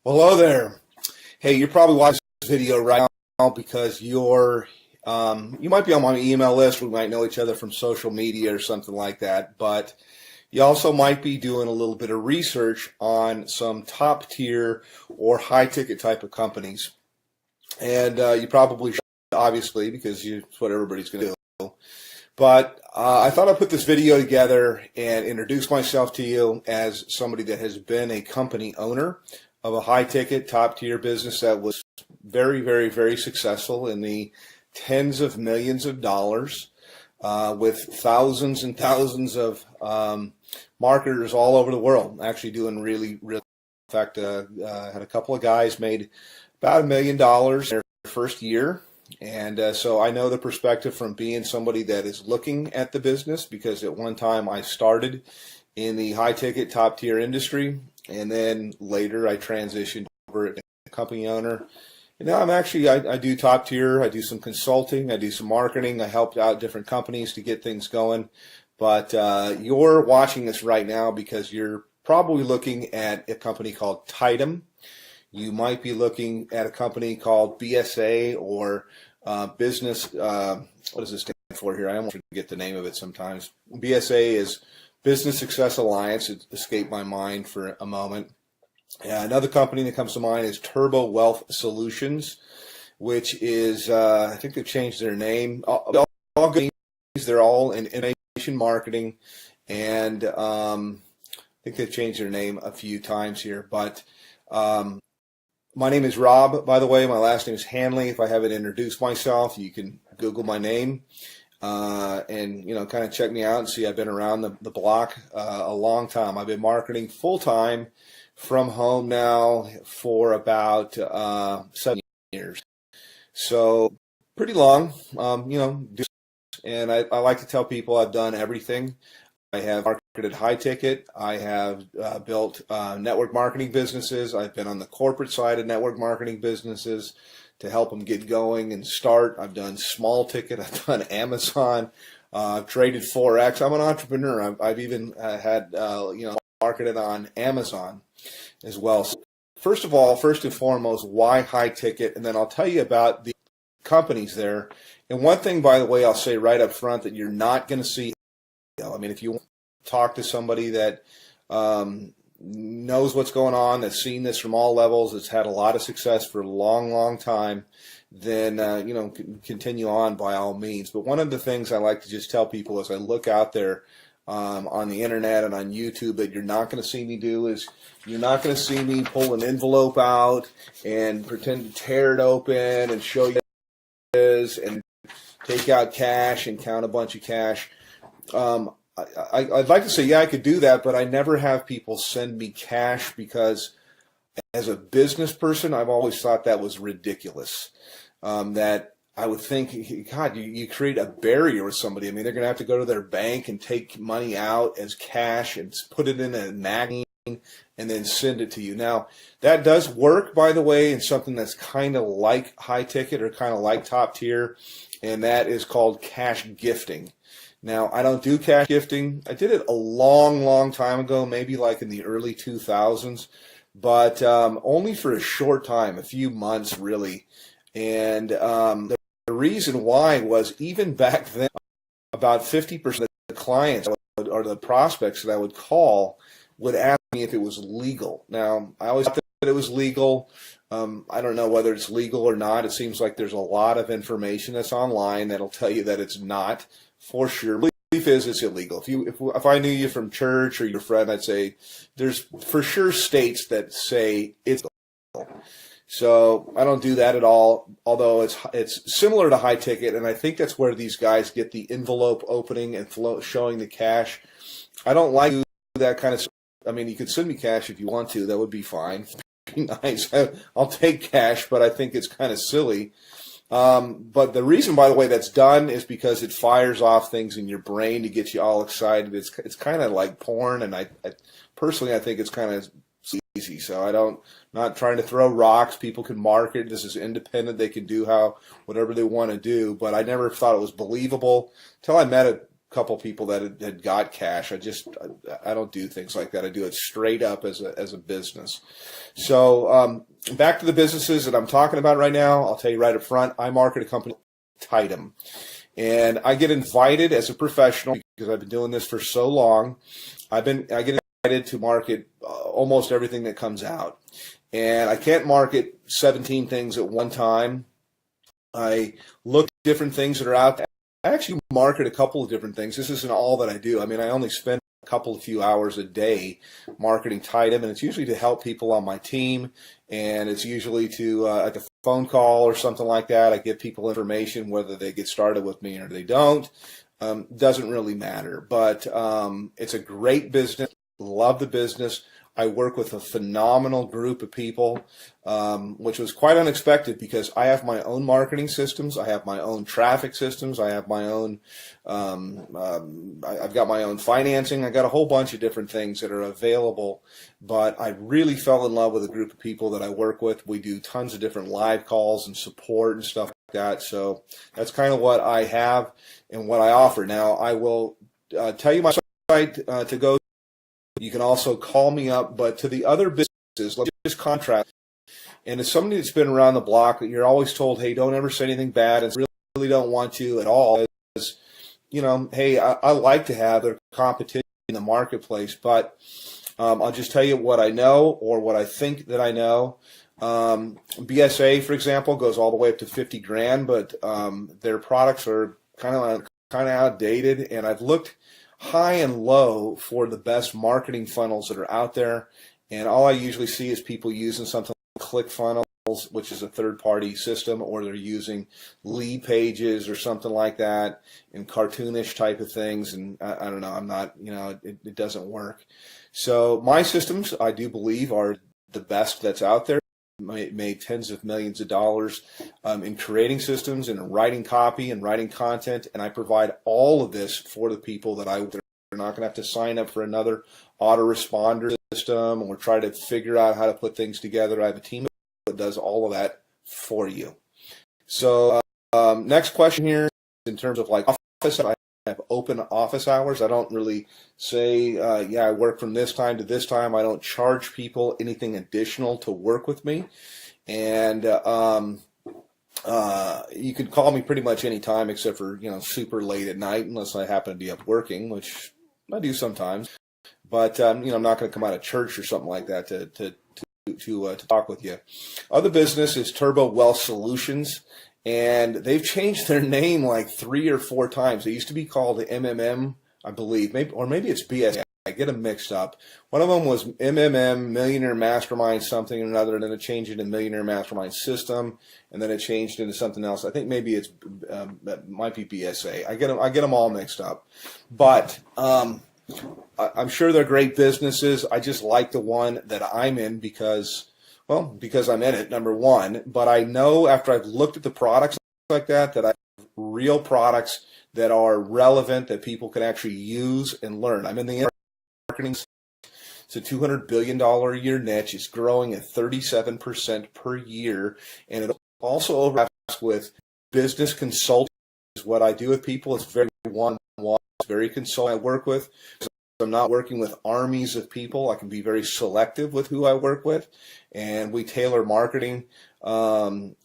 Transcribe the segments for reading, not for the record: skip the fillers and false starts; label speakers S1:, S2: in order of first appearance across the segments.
S1: Hello there. Hey, you're probably watching this video right now because you might be on my email list. We might know each other from social media or something like that. But you also might be doing a little bit of research on some top tier or high ticket type of companies. And you probably should, obviously, because it's what everybody's going to do. But I thought I'd put this video together and introduce myself to you as somebody that has been a company owner of a high-ticket, top-tier business that was very, very, very successful in the tens of millions of dollars with thousands and thousands of marketers all over the world, actually doing really, really. In fact, I had a couple of guys made about $1 million in their first year. And so I know the perspective from being somebody that is looking at the business, because at one time I started in the high-ticket, top-tier industry, and then later I transitioned over to a company owner. And now I do top-tier, I do some consulting, I do some marketing, I helped out different companies to get things going. But you're watching this right now because you're probably looking at a company called Tidem. You might be looking at a company called BSA or business, what does this stand for here? I almost forget the name of it sometimes. BSA is Business Success Alliance. It escaped my mind for a moment. Another company that comes to mind is Turbo Wealth Solutions, which is, I think they've changed their name. All good names. They're all in information marketing, and I think they've changed their name a few times here. But my name is Rob, by the way. My last name is Hanley. If I haven't introduced myself, you can Google my name. And kind of check me out and see I've been around the block a long time. I've been marketing full-time from home now for about 7 years. So pretty long, and I like to tell people I've done everything. I have marketed high ticket. I have built network marketing businesses. I've been on the corporate side of network marketing businesses to help them get going and start. I've done small ticket. I've done Amazon. I've traded Forex. I'm an entrepreneur. I've even had marketed on Amazon as well. So first and foremost, why high ticket? And then I'll tell you about the companies there. And one thing, by the way, I'll say right up front that you're not going to see. I mean, if you talk to somebody that knows what's going on, that's seen this from all levels, that's had a lot of success for a long, long time, then, continue on by all means. But one of the things I like to just tell people as I look out there on the internet and on YouTube that you're not going to see me do is you're not going to see me pull an envelope out and pretend to tear it open and show you what it is and take out cash and count a bunch of cash. I'd like to say, yeah, I could do that, but I never have people send me cash because as a business person, I've always thought that was ridiculous. That I would think, God, you create a barrier with somebody. I mean, they're going to have to go to their bank and take money out as cash and put it in a magazine and then send it to you. Now, that does work, by the way, in something that's kind of like high ticket or kind of like top tier, and that is called cash gifting. Now, I don't do cash gifting. I did it a long, long time ago, maybe like in the early 2000s, but only for a short time, a few months really. And the reason why was even back then, about 50% of the clients or the prospects that I would call would ask me if it was legal. Now, I always thought that it was legal. I don't know whether it's legal or not. It seems like there's a lot of information that's online that'll tell you that it's not. For sure. Belief is it's illegal. If I knew you from church or your friend, I'd say there's for sure states that say it's illegal. So I don't do that at all, although it's similar to high ticket, and I think that's where these guys get the envelope opening and showing the cash. I don't like that kind of stuff. I mean, you could send me cash if you want to. That would be fine. Be nice. I'll take cash, but I think it's kind of silly. But the reason, by the way, that's done is because it fires off things in your brain to get you all excited. It's kind of like porn, and I personally I think it's kind of easy. So not trying to throw rocks. People can market. This is independent. They can do whatever they want to do. But I never thought it was believable until I met couple people that had got cash. I don't do things like that. I do it straight up as a business. So back to the businesses that I'm talking about right now. I'll tell you right up front. I market a company, Tidem, and I get invited as a professional because I've been doing this for so long. I get invited to market almost everything that comes out, and I can't market 17 things at one time. I look at different things that are out there. I actually market a couple of different things. This isn't all that I do. I mean, I only spend a few hours a day marketing Tidem, and it's usually to help people on my team, and it's usually to like a phone call or something like that. I give people information whether they get started with me or they don't. Doesn't really matter, but it's a great business. Love the business. I work with a phenomenal group of people, which was quite unexpected because I have my own marketing systems. I have my own traffic systems. I have my own, I've got my own financing. I got a whole bunch of different things that are available, but I really fell in love with a group of people that I work with. We do tons of different live calls and support and stuff like that. So that's kind of what I have and what I offer. Now, I will tell you my site to go. You can also call me up, but to the other businesses, let's just contrast. And as somebody that's been around the block, you're always told, hey, don't ever say anything bad, and really don't want to at all. Because, you know, hey, I like to have their competition in the marketplace, but I'll just tell you what I know or what I think that I know. BSA, for example, goes all the way up to 50 grand, but their products are kind of outdated, and I've looked high and low for the best marketing funnels that are out there, and all I usually see is people using something like ClickFunnels, which is a third-party system, or they're using lead pages or something like that, and cartoonish type of things, and I don't know, I'm not, you know, it doesn't work. So my systems, I do believe, are the best that's out there. Made tens of millions of dollars in creating systems and writing copy and writing content, and I provide all of this for the people that they're not going to have to sign up for another autoresponder system or try to figure out how to put things together. I have a team that does all of that for you. So next question here, in terms of like office, I have open office hours. I don't really say, yeah, I work from this time to this time. I don't charge people anything additional to work with me. And you can call me pretty much any time except for, you know, super late at night, unless I happen to be up working, which I do sometimes. But, you know, I'm not going to come out of church or something like that to talk with you. Other business is Turbo Wealth Solutions. And they've changed their name like 3 or 4 times. They used to be called MMM, I believe, maybe it's BS. I get them mixed up. One of them was MMM, Millionaire Mastermind something or another, and then it changed into Millionaire Mastermind System, and then it changed into something else. I think maybe it might be BSA. I get them all mixed up. But I'm sure they're great businesses. I just like the one that I'm in because I'm in it, number one, but I know after I've looked at the products like that I have real products that are relevant, that people can actually use and learn. I'm in the marketing. It's a $200 billion a year niche. It's growing at 37% per year, and it also overlaps with business consulting. What I do with people is very one-on-one. It's very consulting I work with. I'm not working with armies of people. I can be very selective with who I work with, and we tailor marketing campaigns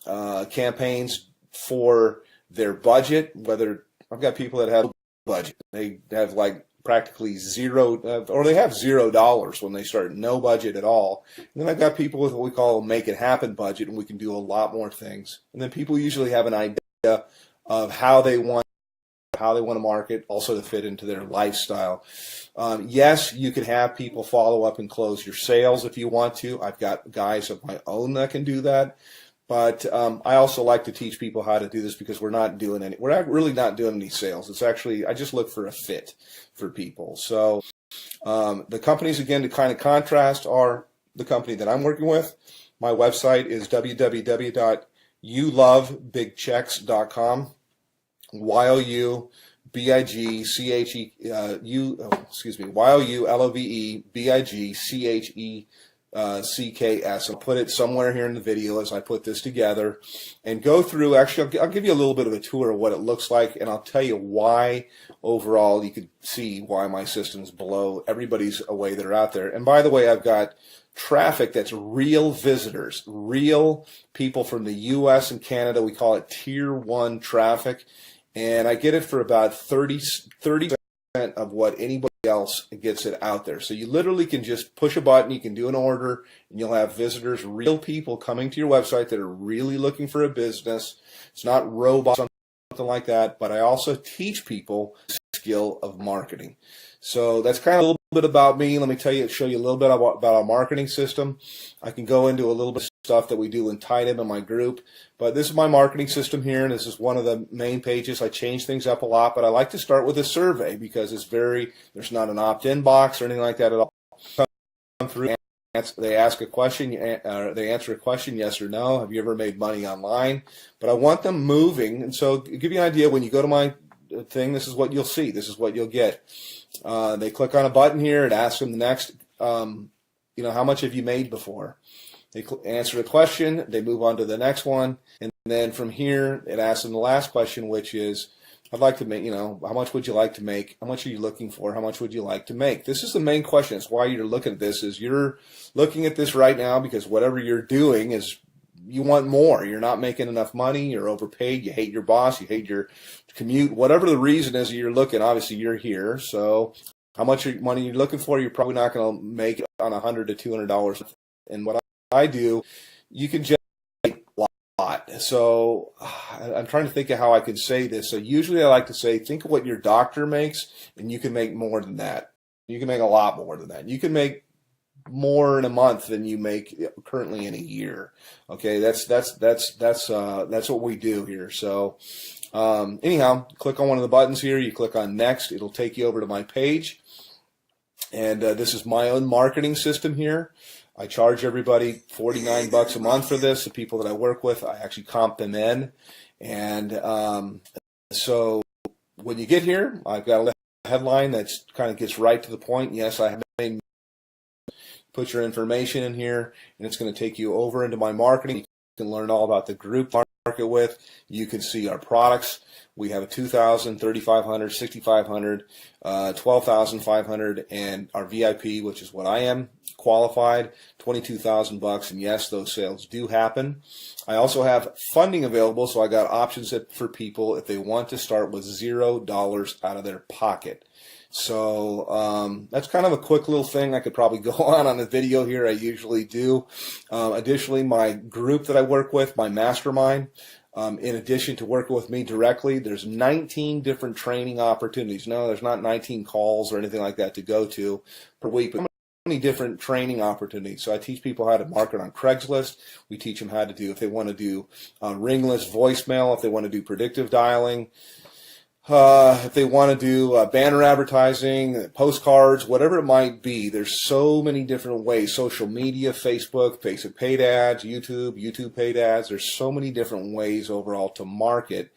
S1: for their budget. Whether I've got people that have budget, they have like practically zero, or they have $0 when they start, no budget at all. And then I've got people with what we call a make it happen budget, and we can do a lot more things. And then people usually have an idea of how they want to market, also to fit into their lifestyle. Yes, you can have people follow up and close your sales if you want to. I've got guys of my own that can do that. But I also like to teach people how to do this because we're not really not doing any sales. It's actually, I just look for a fit for people. So the companies, again, to kind of contrast, are the company that I'm working with. My website is www.youlovebigchecks.com. YOULOVEBIGCHE CKS. I'll put it somewhere here in the video as I put this together and go through. Actually, I'll give you a little bit of a tour of what it looks like, and I'll tell you why overall you could see why my systems blow everybody's away that are out there. And by the way, I've got traffic that's real visitors, real people from the U.S. and Canada. We call it Tier 1 traffic, and I get it for about 30% of what anybody else gets it out there. So you literally can just push a button, you can do an order, and you'll have visitors, real people coming to your website that are really looking for a business. It's not robots, something like that, but I also teach people the skill of marketing. So that's kind of a little bit about me. Let me show you a little bit about our marketing system. I can go into a little bit of stuff that we do in Tidem in my group, but this is my marketing system here, and this is one of the main pages. I change things up a lot, but I like to start with a survey because there's not an opt-in box or anything like that at all. Come through, they ask a question, they answer a question, yes or no. Have you ever made money online? But I want them moving, and so to give you an idea, when you go to my thing, this is what you'll see. This is what you'll get. They click on a button here. It asks them the next, how much have you made before? They answer the question. They move on to the next one. And then from here, it asks them the last question, which is, I'd like to make, how much would you like to make? How much are you looking for? How much would you like to make? This is the main question. It's why you're looking at this, is you're looking at this right now because whatever you're doing is you want more. You're not making enough money. You're overpaid. You hate your boss. You hate your commute. Whatever the reason is you're looking, obviously you're here. So how much money you're looking for, you're probably not going to make on $100 to $200. And what I do, you can just make a lot. So I'm trying to think of how I can say this. So usually I like to say, think of what your doctor makes, and you can make more than that. You can make a lot more than that. You can make more in a month than you make currently in a year. Okay, that's what we do here. So anyhow, click on one of the buttons here. You click on next. It'll take you over to my page, and this is my own marketing system here. I charge everybody $49 a month for this. The people that I work with, I actually comp them in, and so when you get here, I've got a headline that's kind of gets right to the point. Yes, I have made. Put your information in here, and it's going to take you over into my marketing. You can learn all about the group market with. You can see our products. We have a 2,000, 3,500, 6,500, 12,500, and our VIP, which is what I am, qualified, $22,000. And yes, those sales do happen. I also have funding available, so I got options for people if they want to start with $0 out of their pocket. So that's kind of a quick little thing. I could probably go on a video here. I usually do. Additionally, my group that I work with, my mastermind, in addition to working with me directly, there's 19 different training opportunities. No, there's not 19 calls or anything like that to go to per week, but many different training opportunities. So I teach people how to market on Craigslist. We teach them how to do, if they want to do ringless voicemail, if they want to do predictive dialing, if they want to do banner advertising, postcards, whatever it might be. There's so many different ways. Social media, Facebook paid ads, YouTube paid ads. There's so many different ways overall to market.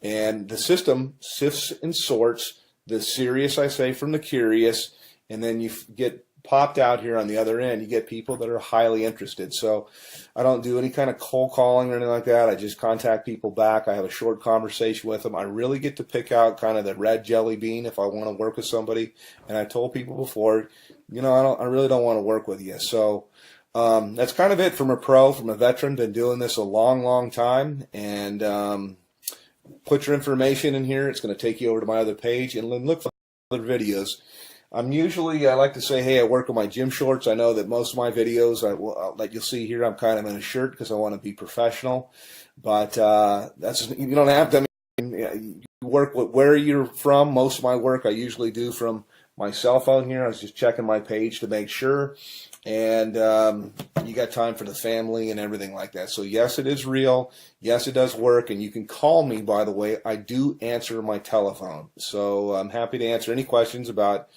S1: And the system sifts and sorts the serious, I say, from the curious, and then you get popped out here on the other end. You get people that are highly interested. So I don't do any kind of cold calling or anything like that. I just contact people back. I have a short conversation with them. I really get to pick out kind of the red jelly bean if I want to work with somebody. And I told people before, I really don't want to work with you. So that's kind of it from a veteran. Been doing this a long, long time. And put your information in here. It's going to take you over to my other page, and then look for other videos. I like to say, hey, I work in my gym shorts. I know that most of my videos, that you'll see here, I'm kind of in a shirt because I want to be professional. But you don't have to. You work with where you're from. Most of my work I usually do from my cell phone here. I was just checking my page to make sure. And you got time for the family and everything like that. So yes, it is real. Yes, it does work. And you can call me, by the way. I do answer my telephone. So I'm happy to answer any questions about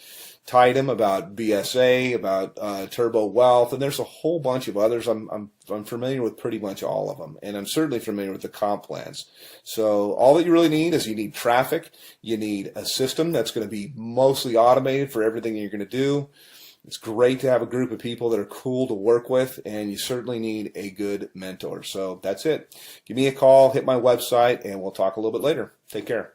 S1: Tidem, about BSA, about Turbo Wealth, and there's a whole bunch of others. I'm familiar with pretty much all of them, and I'm certainly familiar with the comp plans. So all that you really need is you need traffic. You need a system that's going to be mostly automated for everything you're going to do. It's great to have a group of people that are cool to work with, and you certainly need a good mentor. So that's it. Give me a call, hit my website, and we'll talk a little bit later. Take care.